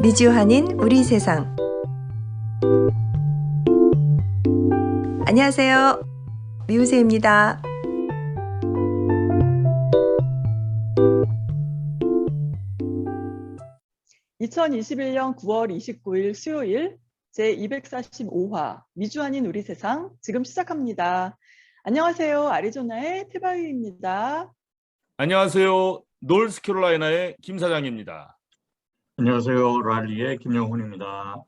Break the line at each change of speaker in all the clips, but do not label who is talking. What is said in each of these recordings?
미주한인 우리 세상. 안녕하세요. 미우새입니다.
(2021년 9월 29일) 수요일 제245화 미주한인 우리 세상 지금 시작합니다. 안녕하세요. 아리조나의 태바유입니다.
안녕하세요. 노스캐롤라이나의 김 사장입니다.
안녕하세요. 랄리의 김영훈입니다.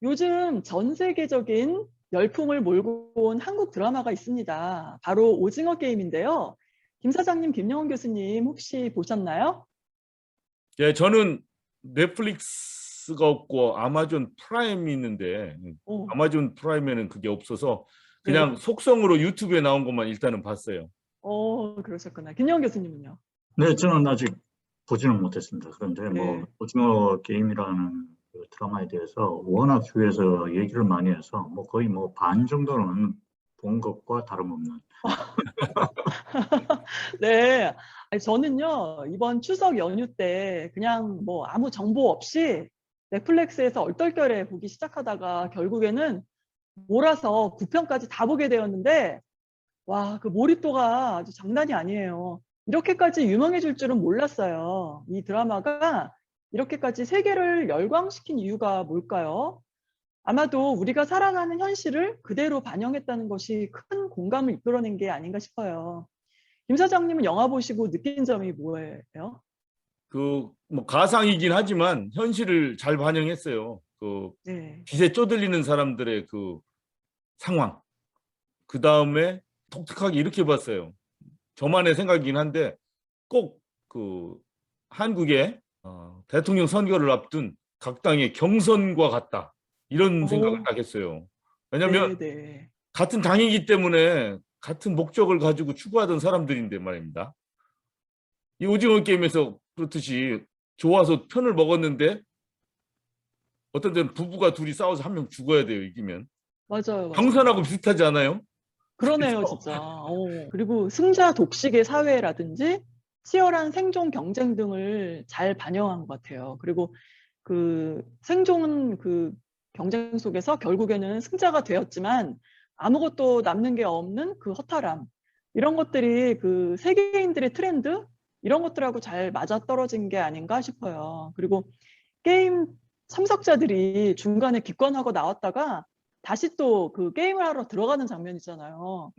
요즘 전 세계적인 열풍을 몰고 온 한국 드라마가 있습니다. 바로 오징어 게임인데요. 김 사장님, 김영훈 교수님 혹시 보셨나요?
예, 저는 넷플릭스가 없고 아마존 프라임이 있는데 아마존 프라임에는 그게 없어서 그냥
네.
속성으로 유튜브에 나온 것만 일단은 봤어요.
그러셨구나. 김영훈 교수님은요?
네, 저는 아직 보지는 못했습니다. 그런데
네.
오징어 게임이라는 그 드라마에 대해서 워낙 주위에서 얘기를 많이 해서 거의 반 정도는 본 것과 다름없는.
네. 아니, 저는요, 이번 추석 연휴 때 그냥 아무 정보 없이 넷플릭스에서 얼떨결에 보기 시작하다가 결국에는 몰아서 9편까지 다 보게 되었는데, 와, 그 몰입도가 아주 장난이 아니에요. 이렇게까지 유명해질 줄은 몰랐어요. 이 드라마가 이렇게까지 세계를 열광시킨 이유가 뭘까요? 아마도 우리가 살아가는 현실을 그대로 반영했다는 것이 큰 공감을 이끌어낸 게 아닌가 싶어요. 김 사장님은 영화 보시고 느낀 점이 뭐예요?
가상이긴 하지만 현실을 잘 반영했어요.
네.
빚에 쪼들리는 사람들의 그 상황. 그 다음에 독특하게 이렇게 봤어요. 저만의 생각이긴 한데 꼭 한국의 대통령 선거를 앞둔 각 당의 경선과 같다. 이런 생각을 딱 했어요. 왜냐하면
네.
같은 당이기 때문에 같은 목적을 가지고 추구하던 사람들인데 말입니다. 이 오징어 게임에서 그렇듯이 좋아서 편을 먹었는데 어떤 데는 부부가 둘이 싸워서 한 명 죽어야 돼요, 이기면.
맞아요.
경선하고 비슷하지 않아요?
그러네요, 진짜. 그리고 승자 독식의 사회라든지 치열한 생존 경쟁 등을 잘 반영한 것 같아요. 그리고 그 생존 경쟁 속에서 결국에는 승자가 되었지만 아무것도 남는 게 없는 그 허탈함, 이런 것들이 그 세계인들의 트렌드, 이런 것들하고 잘 맞아떨어진 게 아닌가 싶어요. 그리고 게임 참석자들이 중간에 기권하고 나왔다가 다시 또 그 게임을 하러 들어가는 장면 있잖아요.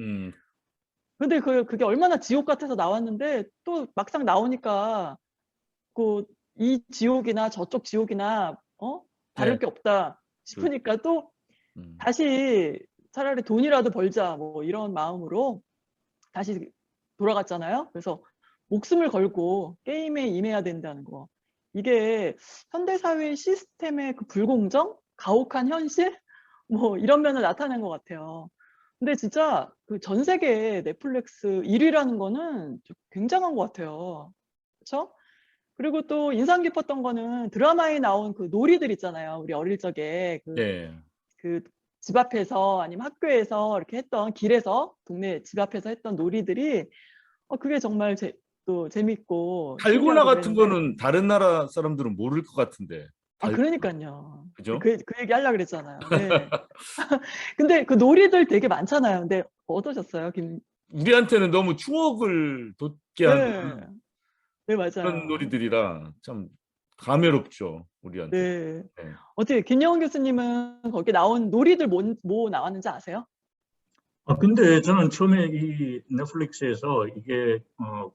근데 그게 얼마나 지옥 같아서 나왔는데 또 막상 나오니까 이 지옥이나 저쪽 지옥이나 다를
네.
게 없다 싶으니까 또 다시 차라리 돈이라도 벌자 이런 마음으로 다시 돌아갔잖아요. 그래서 목숨을 걸고 게임에 임해야 된다는 거. 이게 현대사회 시스템의 그 불공정, 가혹한 현실, 이런 면을 나타낸 것 같아요. 근데 진짜 그 전 세계 넷플릭스 1위라는 거는 좀 굉장한 것 같아요. 그렇죠? 그리고 또 인상 깊었던 거는 드라마에 나온 그 놀이들 있잖아요. 우리 어릴 적에
네.
그 집 앞에서 아니면 학교에서 이렇게 했던, 길에서 동네 집 앞에서 했던 놀이들이 그게 정말 또 재밌고
달고나
신기하고
같은
그랬는데.
거는 다른 나라 사람들은 모를 것 같은데.
그러니까요.
그죠?
그 얘기 하려고 그랬잖아요. 네. 근데 그 놀이들 되게 많잖아요. 근데 어떠셨어요?
우리한테는 너무 추억을 돋게
네.
하는
네,
그런
맞아요.
놀이들이라 참 감회롭죠, 우리한테.
네.
네.
어떻게 김영훈 교수님은 거기에 나온 놀이들 뭐 나왔는지 아세요?
근데 저는 처음에 이 넷플릭스에서 이게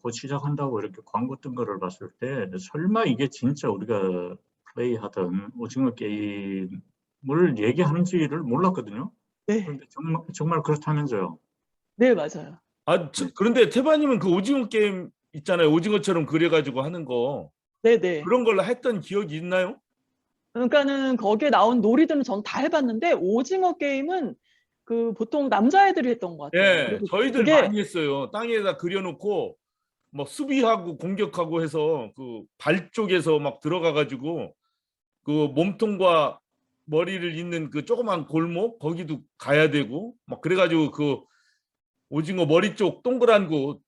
곧 시작한다고 이렇게 광고 뜬 거를 봤을 때 설마 이게 진짜 우리가 플레이하던 오징어 게임을 얘기하는지를 몰랐거든요.
네.
그런데 정말 그렇다면서요.
네, 맞아요.
그런데 태바님은 그 오징어 게임 있잖아요. 오징어처럼 그려가지고 하는 거.
네네.
그런 걸 했던 기억이 있나요?
그러니까는 거기에 나온 놀이들은 전 다 해봤는데 오징어 게임은 보통 남자애들이 했던 것 같아요.
예,
그리고
저희들
그게
많이 했어요. 땅에다 그려놓고 뭐 수비하고 공격하고 해서 그 발 쪽에서 막 들어가가지고 그 몸통과 머리를 잇는 그 조그만 골목 거기도 가야 되고 막 그래가지고 그 오징어 머리 쪽 동그란 곳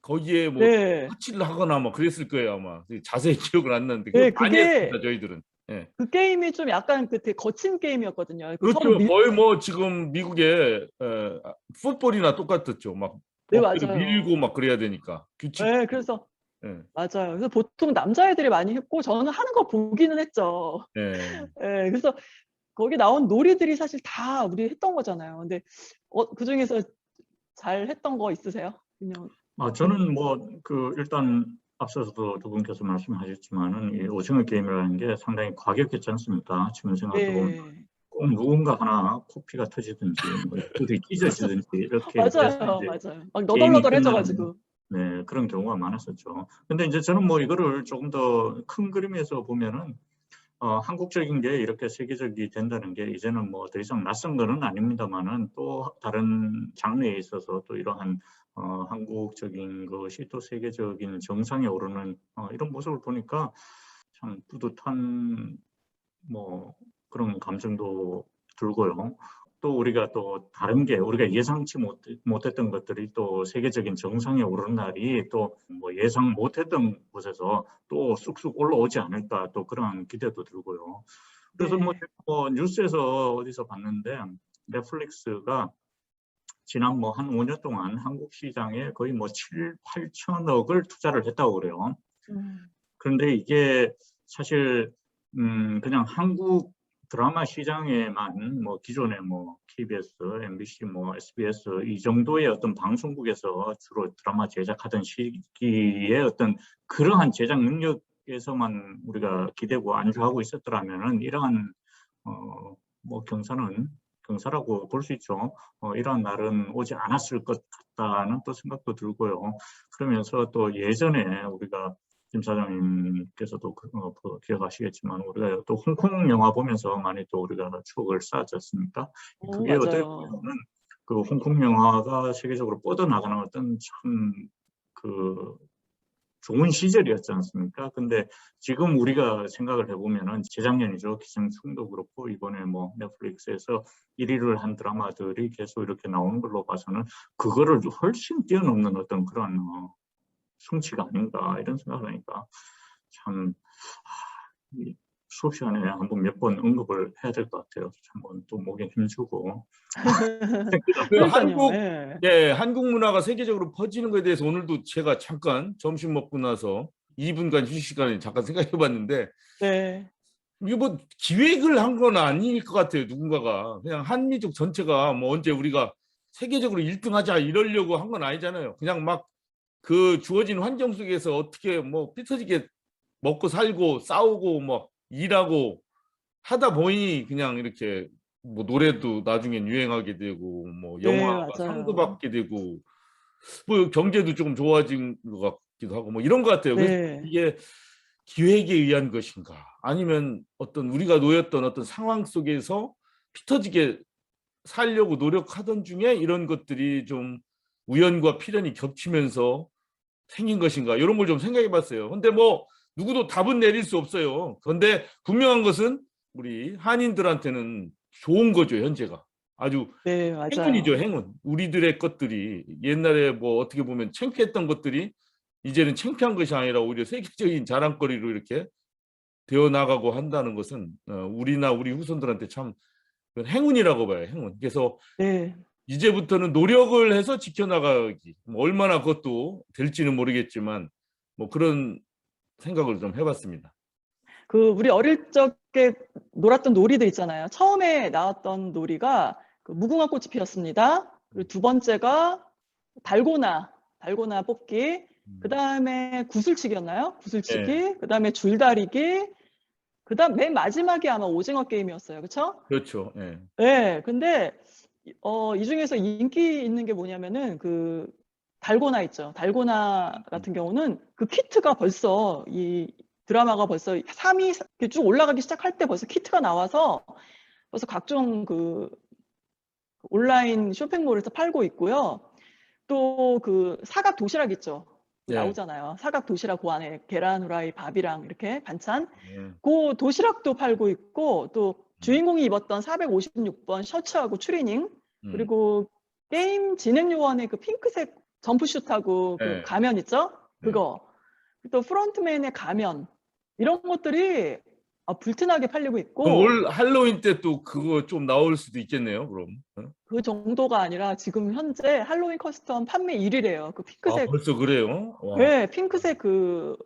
거기에 뭐
네.
터치를 하거나 뭐 그랬을 거예요 아마. 자세히 기억은 안 나는데
네,
그거 많이
그게
했습니다 저희들은. 예.
그 게임이 좀 약간 그 되게 거친 게임이었거든요. 그 서로
그렇죠. 거의 뭐 지금 미국의 풋볼이나 똑같았죠. 막
네,
어깨를
맞아요.
밀고 막 그래야 되니까 규칙.
네, 그래서
예.
맞아요. 그래서 보통 남자애들이 많이 했고 저는 하는 거 보기는 했죠.
예.
예, 그래서 거기 나온 놀이들이 사실 다 우리 했던 거잖아요. 근데 그중에서 잘 했던 거 있으세요? 그냥
저는 뭐 그 일단 앞서서도 두 분께서 말씀하셨지만은 이 오징어 게임이라는 게 상당히 과격했지 않습니까? 지금 생각해 보면
네.
꼭 누군가 하나 코피가 터지든지 뭐 입술이 찢어지든지 이렇게 해서
맞아요,
이제
맞아요. 막
게임이
너덜너덜해져가지고.
네, 그런 경우가 많았었죠. 근데 이제 저는 뭐 이거를 조금 더 큰 그림에서 보면은 한국적인 게 이렇게 세계적이 된다는 게 이제는 뭐 더 이상 낯선 거는 아닙니다만은 또 다른 장르에 있어서 또 이러한 한국적인 것이 또 세계적인 정상에 오르는 이런 모습을 보니까 참 뿌듯한 뭐 그런 감정도 들고요. 또 우리가 또 다른 게 우리가 예상치 못했던 것들이 또 세계적인 정상에 오르는 날이 또 뭐 예상 못했던 곳에서 또 쑥쑥 올라오지 않을까 또 그런 기대도 들고요. 그래서 뭐,
네.
뭐 뉴스에서 어디서 봤는데 넷플릭스가 지난 뭐 한 5년 동안 한국 시장에 거의 뭐 7, 8천억을 투자를 했다고 그래요. 그런데 이게 사실 그냥 한국 드라마 시장에만 뭐 기존에 뭐 KBS, MBC, 뭐 SBS 이 정도의 어떤 방송국에서 주로 드라마 제작하던 시기에 어떤 그러한 제작 능력에서만 우리가 기대고 안주하고 있었더라면은 이러한 뭐 경사라고 볼 수 있죠. 이러한 날은 오지 않았을 것 같다는 또 생각도 들고요. 그러면서 또 예전에 우리가 김 사장님께서도 기억하시겠지만 우리가 또 홍콩 영화 보면서 많이 또 우리가 추억을 쌓았지 않습니까? 그게 어떻게
맞아요.
보면은 그 홍콩 영화가 세계적으로 뻗어나가는 어떤 참 그 좋은 시절이었지 않습니까? 근데 지금 우리가 생각을 해보면은 재작년이죠. 기생충도 그렇고 이번에 뭐 넷플릭스에서 1위를 한 드라마들이 계속 이렇게 나오는 걸로 봐서는 그거를 훨씬 뛰어넘는 어떤 그런 성취가 아닌가 이런 생각을 하니까 참 수업 시간에 한번 몇 번 언급을 해야 될 것 같아요. 한번 또 목에 힘주고.
그
그러니까요. 예.
한국 문화가 세계적으로 퍼지는 것에 대해서 오늘도 제가 잠깐 점심 먹고 나서 2분간 휴식 시간에 잠깐 생각해 봤는데
네.
이게 뭐 기획을 한 건 아닐 것 같아요. 누군가가 그냥 한민족 전체가 뭐 언제 우리가 세계적으로 1등 하자 이러려고 한 건 아니잖아요. 그냥 막 그 주어진 환경 속에서 어떻게 뭐 삐뚤어지게 먹고 살고 싸우고 뭐 일하고 하다 보니 그냥 이렇게 뭐 노래도 나중엔 유행하게 되고 뭐
네,
영화가 상도
맞아요.
받게 되고 뭐 경제도 조금 좋아진 것 같기도 하고 뭐 이런 것 같아요. 그래서
네.
이게 기획에 의한 것인가 아니면 어떤 우리가 놓였던 어떤 상황 속에서 피 터지게 살려고 노력하던 중에 이런 것들이 좀 우연과 필연이 겹치면서 생긴 것인가 이런 걸 좀 생각해 봤어요. 근데 뭐 누구도 답은 내릴 수 없어요. 그런데 분명한 것은 우리 한인들한테는 좋은 거죠, 현재가. 아주
네,
행운이죠,
맞아요.
행운. 우리들의 것들이 옛날에 뭐 어떻게 보면 창피했던 것들이 이제는 창피한 것이 아니라 오히려 세계적인 자랑거리로 이렇게 되어 나가고 한다는 것은 우리나 우리 후손들한테 참 행운이라고 봐요, 행운. 그래서
네.
이제부터는 노력을 해서 지켜나가기. 뭐 얼마나 그것도 될지는 모르겠지만 뭐 그런 생각을 좀 해봤습니다.
우리 어릴 적에 놀았던 놀이들 있잖아요. 처음에 나왔던 놀이가 무궁화 꽃이 피었습니다. 그리고 두 번째가 달고나 뽑기. 그 다음에 구슬치기였나요? 구슬치기.
네,
그 다음에 줄다리기. 그 다음 맨 마지막이 아마 오징어 게임이었어요. 그쵸?
그렇죠. 네.
네. 근데 이 중에서 인기 있는 게 뭐냐면은 달고나 있죠. 달고나 같은 경우는 그 키트가 벌써 이 드라마가 벌써 3위 쭉 올라가기 시작할 때 벌써 키트가 나와서 벌써 각종 온라인 쇼핑몰에서 팔고 있고요. 또 사각 도시락 있죠.
네.
나오잖아요. 사각 도시락 안에 계란 후라이 밥이랑 이렇게 반찬.
네.
도시락도 팔고 있고 또 주인공이 입었던 456번 셔츠하고 추리닝,
음.
그리고 게임 진행 요원의 그 핑크색 점프슛하고 그
네.
가면 있죠?
네.
그거. 또 프론트맨의 가면. 이런 것들이 불티나게 팔리고
그럼
있고,
올 할로윈 때 또 그거 좀 나올 수도 있겠네요, 그럼. 어?
그 정도가 아니라 지금 현재 할로윈 커스텀 판매 1위래요. 그
아,
핑크색,
벌써 그래요? 와.
네, 핑크색 그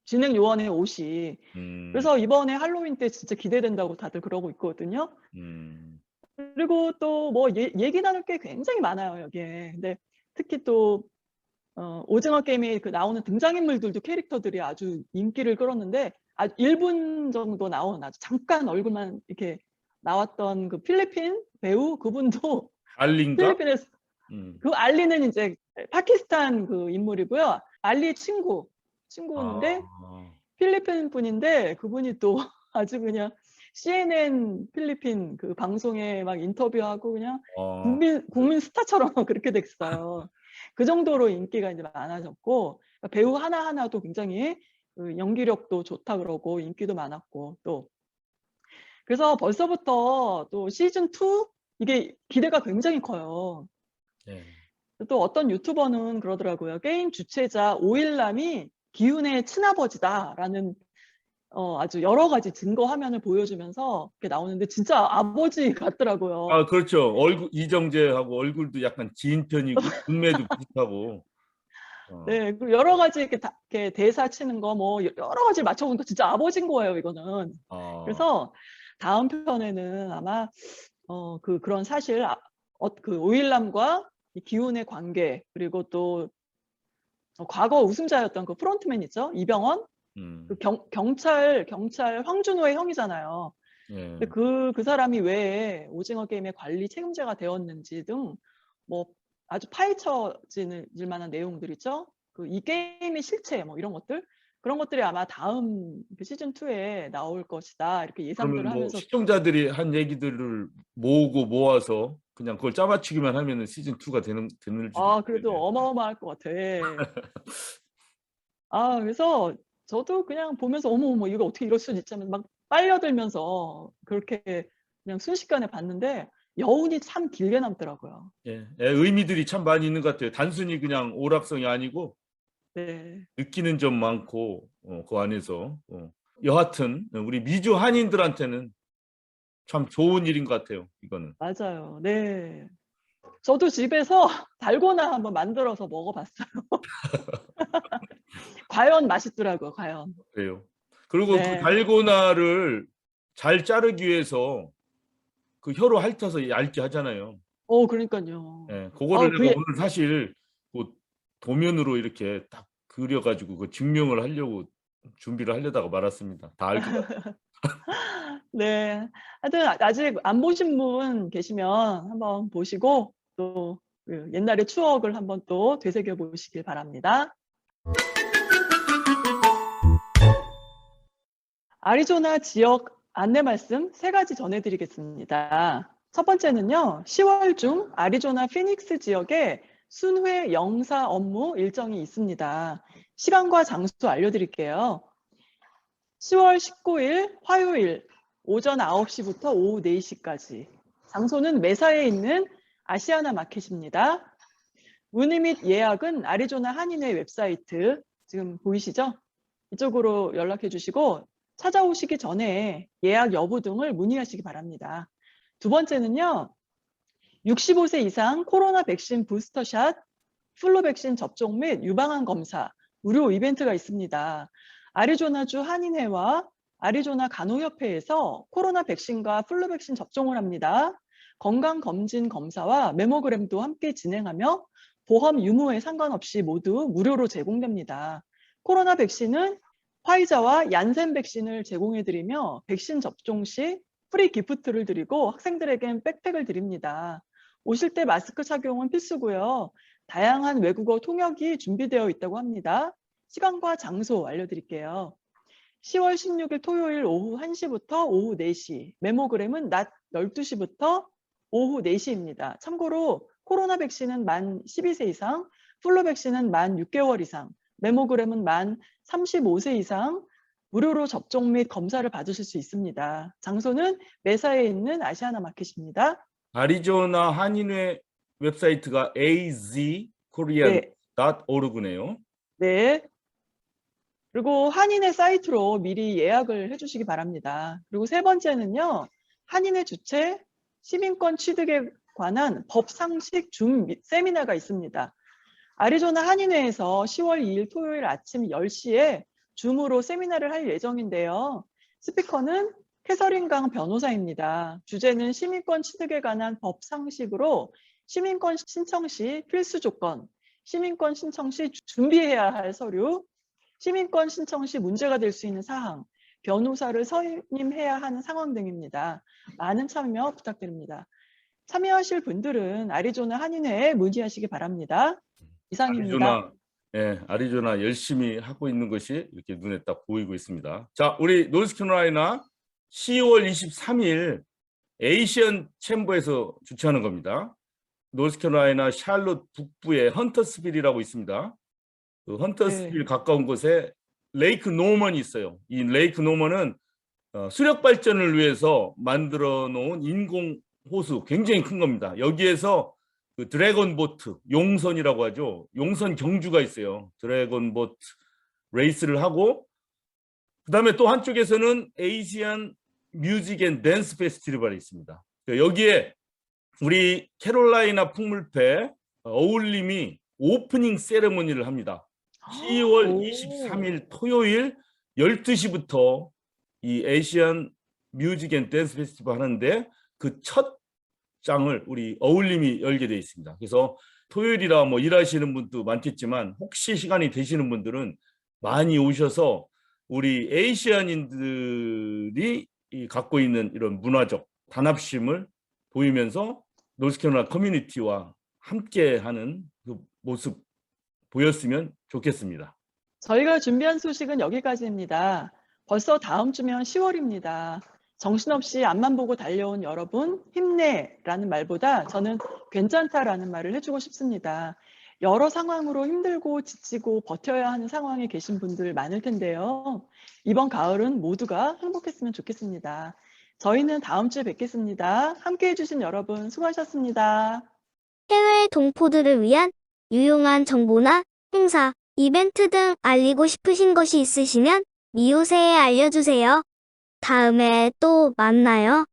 진행 요원의 옷이.
음.
그래서 이번에 할로윈 때 진짜 기대된다고 다들 그러고 있거든요.
음.
그리고 또 뭐 얘기 나눌 게 굉장히 많아요, 여기에. 근데 특히 또 오징어 게임에 그 나오는 등장인물들도 캐릭터들이 아주 인기를 끌었는데 1분 정도 나온 아주 잠깐 얼굴만 이렇게 나왔던 그 필리핀 배우 그분도
알린가?
필리핀에서
음.
그 알리는 이제 파키스탄 그 인물이고요. 알리 친구인데
아.
필리핀 분인데 그분이 또 아주 그냥 CNN 필리핀 그 방송에 막 인터뷰하고 그냥
아.
국민 스타처럼 그렇게 됐어요. 그 정도로 인기가 이제 많아졌고 그러니까 배우 하나하나도 굉장히 그 연기력도 좋다 그러고 인기도 많았고 또 그래서 벌써부터 또 시즌 2 이게 기대가 굉장히 커요.
네.
또 어떤 유튜버는 그러더라고요. 게임 주최자 오일남이 기훈의 친아버지다라는 아주 여러 가지 증거 화면을 보여주면서 이렇게 나오는데 진짜 아버지 같더라고요.
아, 그렇죠. 얼굴 이정재하고 얼굴도 약간 긴 편이고 눈매도 비슷하고.
네, 그리고 여러 가지 이렇게 대사 치는 거 뭐 여러 가지 맞춰보니까 진짜 아버지인 거예요, 이거는.
아.
그래서 다음 편에는 아마 그런 사실 그 오일남과 이 기훈의 관계 그리고 또 과거 우승자였던 그 프론트맨 있죠, 이병헌. 그 경찰 황준호의 형이잖아요.
예.
근데 그 사람이 왜 오징어 게임의 관리 책임자가 되었는지 등 뭐 아주 파헤쳐질 만한 내용들 있죠. 그 이 게임의 실체 뭐 이런 것들 그런 것들이 아마 다음 그 시즌 2에 나올 것이다 이렇게 예상들을
그러면 뭐
하면서
시청자들이 한 얘기들을 모아서 그냥 그걸 짜맞추기만 하면은 시즌 2가 되는지도
그래도
모르겠네요.
어마어마할 것 같아. 그래서 저도 그냥 보면서 어머 이거 어떻게 이럴 수 있지 하면서 막 빨려들면서 그렇게 그냥 순식간에 봤는데 여운이 참 길게 남더라고요.
예. 예, 의미들이 참 많이 있는 것 같아요. 단순히 그냥 오락성이 아니고
네.
느끼는 점 많고 그 안에서 여하튼 우리 미주 한인들한테는 참 좋은 일인 것 같아요, 이거는.
맞아요. 네. 저도 집에서 달고나 한번 만들어서 먹어봤어요. 과연 맛있더라고요, 과연.
그래요. 그리고 그
네.
달고나를 잘 자르기 위해서 그 혀로 핥아서 얇게 하잖아요.
그러니까요.
예, 그거를 내가
그게
오늘 사실 그 도면으로 이렇게 딱 그려 가지고 그 증명을 하려고 준비를 하려다가 말았습니다. 다 알 것 같아요.
네. 하여튼 아직 안 보신 분 계시면 한번 보시고 또 그 옛날의 추억을 한번 또 되새겨 보시길 바랍니다. 아리조나 지역 안내 말씀 3가지 전해드리겠습니다. 첫 번째는요. 10월 중 아리조나 피닉스 지역에 순회 영사 업무 일정이 있습니다. 시간과 장소 알려드릴게요. 10월 19일 화요일 오전 9시부터 오후 4시까지. 장소는 메사에 있는 아시아나 마켓입니다. 문의 및 예약은 아리조나 한인회 웹사이트 지금 보이시죠? 이쪽으로 연락해 주시고 찾아오시기 전에 예약 여부 등을 문의하시기 바랍니다. 두 번째는요. 65세 이상 코로나 백신 부스터샷, 플루 백신 접종 및 유방암 검사 무료 이벤트가 있습니다. 아리조나주 한인회와 아리조나 간호협회에서 코로나 백신과 플루 백신 접종을 합니다. 건강검진 검사와 메모그램도 함께 진행하며 보험 유무에 상관없이 모두 무료로 제공됩니다. 코로나 백신은 화이자와 얀센 백신을 제공해드리며 백신 접종 시 프리 기프트를 드리고 학생들에겐 백팩을 드립니다. 오실 때 마스크 착용은 필수고요. 다양한 외국어 통역이 준비되어 있다고 합니다. 시간과 장소 알려드릴게요. 10월 16일 토요일 오후 1시부터 오후 4시, 메모그램은 낮 12시부터 오후 4시입니다. 참고로 코로나 백신은 만 12세 이상, 플루 백신은 만 6개월 이상, 메모그램은 만 35세 이상 무료로 접종 및 검사를 받으실 수 있습니다. 장소는 매사에 있는 아시아나 마켓입니다.
아리조나 한인회 웹사이트가 azkorean.org네요.
네. 그리고 한인회 사이트로 미리 예약을 해주시기 바랍니다. 그리고 세 번째는요, 한인회 주최 시민권 취득에 관한 법 상식 줌 세미나가 있습니다. 아리조나 한인회에서 10월 2일 토요일 아침 10시에 줌으로 세미나를 할 예정인데요. 스피커는 캐서린 강 변호사입니다. 주제는 시민권 취득에 관한 법 상식으로 시민권 신청 시 필수 조건, 시민권 신청 시 준비해야 할 서류, 시민권 신청 시 문제가 될 수 있는 사항, 변호사를 선임해야 하는 상황 등입니다. 많은 참여 부탁드립니다. 참여하실 분들은 아리조나 한인회에 문의하시기 바랍니다. 이상입니다.
아리조나 열심히 하고 있는 것이 이렇게 눈에 딱 보이고 있습니다. 자, 우리 노스캐롤라이나 10월 23일 에이시언 챔버에서 주최하는 겁니다. 노스캐롤라이나 샬롯 북부에 헌터스빌이라고 있습니다. 그 헌터스빌 가까운 곳에 레이크 노먼이 있어요. 이 레이크 노먼은 수력 발전을 위해서 만들어 놓은 인공 호수, 굉장히 큰 겁니다. 여기에서 그 드래곤 보트, 용선이라고 하죠. 용선 경주가 있어요. 드래곤 보트 레이스를 하고, 그다음에 또 한쪽에서는 에이시안 뮤직 앤 댄스 페스티벌이 있습니다. 여기에 우리 캐롤라이나 풍물패 어울림이 오프닝 세레모니를 합니다. 10월 23일 토요일 12시부터 이 에이시안 뮤직 앤 댄스 페스티벌 하는데 그 첫 장을 우리 어울림이 열게 되어 있습니다. 그래서 토요일이라 뭐 일하시는 분도 많겠지만 혹시 시간이 되시는 분들은 많이 오셔서 우리 에이시안인들이 갖고 있는 이런 문화적 단합심을 보이면서 노스캐롤라이나 커뮤니티와 함께하는 그 모습 보였으면 좋겠습니다.
저희가 준비한 소식은 여기까지입니다. 벌써 다음 주면 10월입니다. 정신없이 앞만 보고 달려온 여러분, 힘내라는 말보다 저는 괜찮다라는 말을 해주고 싶습니다. 여러 상황으로 힘들고 지치고 버텨야 하는 상황에 계신 분들 많을 텐데요. 이번 가을은 모두가 행복했으면 좋겠습니다. 저희는 다음 주에 뵙겠습니다. 함께 해주신 여러분 수고하셨습니다.
해외 동포들을 위한 유용한 정보나 행사, 이벤트 등 알리고 싶으신 것이 있으시면 미오세에 알려주세요. 다음에 또 만나요.